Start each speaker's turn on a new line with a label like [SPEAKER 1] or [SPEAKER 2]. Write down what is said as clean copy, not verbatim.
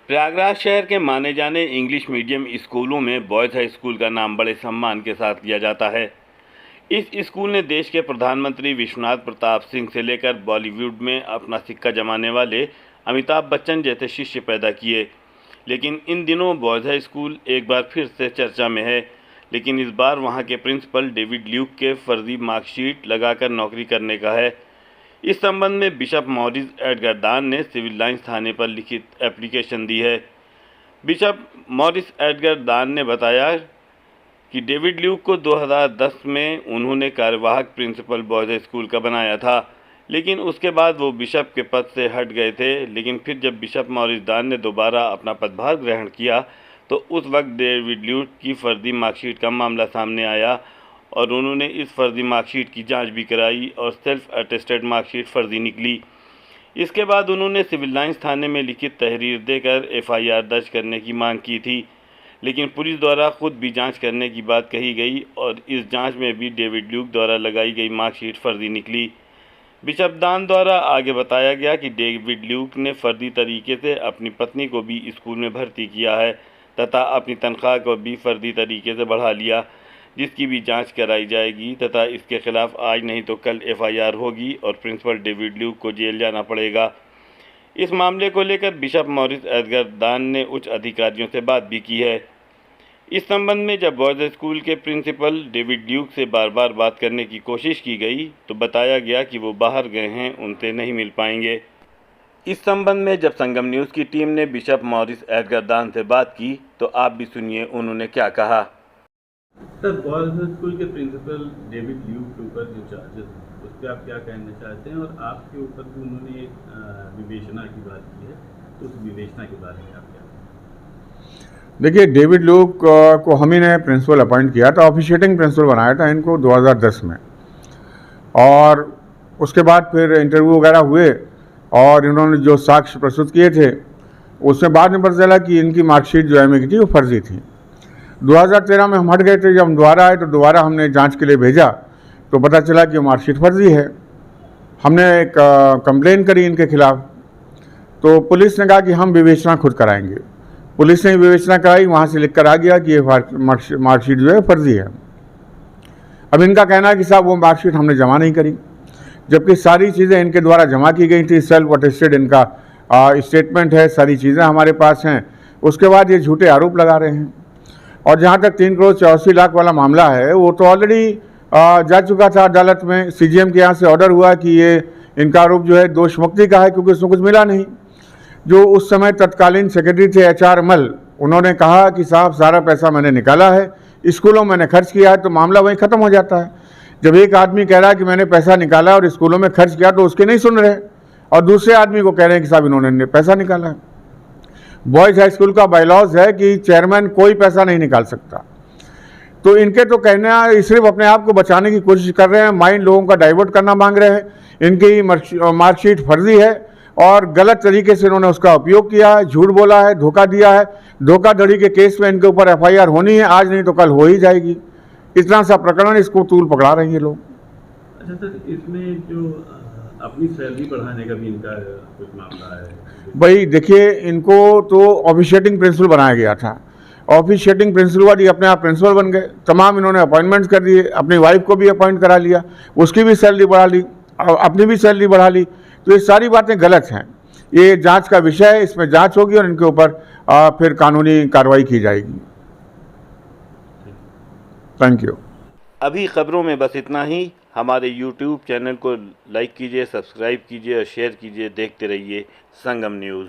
[SPEAKER 1] प्रयागराज शहर के माने जाने इंग्लिश मीडियम स्कूलों में बॉयज़ हाई स्कूल का नाम बड़े सम्मान के साथ लिया जाता है। इस स्कूल ने देश के प्रधानमंत्री विश्वनाथ प्रताप सिंह से लेकर बॉलीवुड में अपना सिक्का जमाने वाले अमिताभ बच्चन जैसे शिष्य पैदा किए। लेकिन इन दिनों बॉयज़ हाई स्कूल एक बार फिर से चर्चा में है, लेकिन इस बार वहां के प्रिंसिपल डेविड ल्यूक के फर्जी मार्कशीट लगाकर नौकरी करने का है। इस संबंध में बिशप मॉरिस एडगर दान ने सिविल लाइंस थाने पर लिखित एप्लीकेशन दी है। बिशप मॉरिस एडगर दान ने बताया कि डेविड ल्यूक को 2010 में उन्होंने कार्यवाहक प्रिंसिपल बॉयज़ स्कूल का बनाया था, लेकिन उसके बाद वो बिशप के पद से हट गए थे। लेकिन फिर जब बिशप मॉरिस दान ने दोबारा अपना पदभार ग्रहण किया तो उस वक्त डेविड ल्यूक की फर्जी मार्कशीट का मामला सामने आया और उन्होंने इस फर्जी मार्कशीट की जांच भी कराई और सेल्फ अटेस्टेड मार्कशीट फर्जी निकली। इसके बाद उन्होंने सिविल लाइंस थाने में लिखित तहरीर देकर एफआईआर दर्ज करने की मांग की थी, लेकिन पुलिस द्वारा खुद भी जांच करने की बात कही गई और इस जांच में भी डेविड ल्यूक द्वारा लगाई गई मार्कशीट फर्जी निकली। बिशप दान द्वारा आगे बताया गया कि डेविड ल्यूक ने फर्जी तरीके से अपनी पत्नी को भी स्कूल में भर्ती किया है तथा अपनी तनख्वाह को भी फर्जी तरीके से बढ़ा लिया, जिसकी भी जांच कराई जाएगी तथा इसके खिलाफ आज नहीं तो कल एफआईआर होगी और प्रिंसिपल डेविड ल्यूक को जेल जाना पड़ेगा। इस मामले को लेकर बिशप मॉरिस एडगर दान ने उच्च अधिकारियों से बात भी की है। इस संबंध में जब बॉयज़ स्कूल के प्रिंसिपल डेविड ल्यूक से बार बार बात करने की कोशिश की गई तो बताया गया कि वो बाहर गए हैं, उनसे नहीं मिल पाएंगे। इस संबंध में जब संगम न्यूज़ की टीम ने बिशप मॉरिस एडगर दान से बात की तो आप भी सुनिए उन्होंने क्या कहा।
[SPEAKER 2] सर, बॉयज़ स्कूल के प्रिंसिपल डेविड ल्यूक के ऊपर जो चार्जेस हैं उस पर आप क्या कहना चाहते हैं, और आपके ऊपर भी उन्होंने एक विवेचना की बात की है, तो उस विवेचना के बारे में आप क्या कहें?
[SPEAKER 3] देखिए, डेविड ल्यूक को हम ही ने प्रिंसिपल अपॉइंट किया था, ऑफिशिएटिंग प्रिंसिपल बनाया था इनको 2010 में, और उसके बाद फिर इंटरव्यू वगैरह हुए और इन्होंने जो साक्ष्य प्रस्तुत किए थे उसमें बाद में पता चला कि इनकी मार्कशीट जो एमए की थी वो फर्जी थी। 2013 में हम हट गए थे, जब हम दोबारा आए तो दोबारा हमने जांच के लिए भेजा तो पता चला कि मार्कशीट फर्जी है। हमने एक कंप्लेन करी इनके खिलाफ, तो पुलिस ने कहा कि हम विवेचना खुद कराएंगे। पुलिस ने विवेचना कराई, वहाँ से लिख कर आ गया कि ये मार्कशीट जो है फर्जी है। अब इनका कहना है कि साहब वो मार्कशीट हमने जमा नहीं करी, जबकि सारी चीज़ें इनके द्वारा जमा की गई थी। सेल्फ अटेस्टेड इनका स्टेटमेंट है, सारी चीज़ें हमारे पास हैं। उसके बाद ये झूठे आरोप लगा रहे हैं। और जहाँ तक 3 करोड़ 84 लाख वाला मामला है वो तो ऑलरेडी जा चुका था अदालत में। सीजीएम के यहाँ से ऑर्डर हुआ कि ये इनका आरोप जो है दोष मुक्ति का है, क्योंकि उसमें कुछ मिला नहीं। जो उस समय तत्कालीन सेक्रेटरी थे HR मल, उन्होंने कहा कि साहब सारा पैसा मैंने निकाला है, स्कूलों में मैंने खर्च किया है, तो मामला वहीं ख़त्म हो जाता है। जब एक आदमी कह रहा है कि मैंने पैसा निकाला और स्कूलों में खर्च किया तो उसके नहीं सुन रहे, और दूसरे आदमी को कह रहे हैं कि साहब इन्होंने पैसा निकाला है। बॉयज़ हाई स्कूल का बायलॉज है कि चेयरमैन कोई पैसा नहीं निकाल सकता। तो इनके तो कहना सिर्फ अपने आप को बचाने की कोशिश कर रहे हैं, माइंड लोगों का डाइवर्ट करना मांग रहे हैं। इनकी मार्कशीट फर्जी है और गलत तरीके से इन्होंने उसका उपयोग किया है, झूठ बोला है, धोखा दिया है। धोखाधड़ी के केस में इनके ऊपर एफआईआर होनी है, आज नहीं तो कल हो ही जाएगी। इतना सा प्रकरण, इसको तूल पकड़ा रहे हैं ये लोग।
[SPEAKER 2] अच्छा सर, इसमें जो अपनी सैलरी बढ़ाने का भी इनका कुछ मामला है?
[SPEAKER 3] भाई देखिए, इनको तो ऑफिशिएटिंग प्रिंसिपल बनाया गया था। ऑफिशिएटिंग प्रिंसिपल बाद ये अपने आप प्रिंसिपल बन गए। तमाम इन्होंने अपॉइंटमेंट्स कर दिए, अपनी वाइफ को भी अपॉइंट करा लिया, उसकी भी सैलरी बढ़ा ली, अपनी भी सैलरी बढ़ा ली। तो ये सारी बातें गलत हैं। ये जांच का विषय है, इसमें जांच होगी और इनके ऊपर फिर कानूनी कार्रवाई की जाएगी। Thank you.
[SPEAKER 1] अभी खबरों में बस इतना ही। हमारे YouTube चैनल को लाइक कीजिए, सब्सक्राइब कीजिए और शेयर कीजिए। देखते रहिए संगम न्यूज़।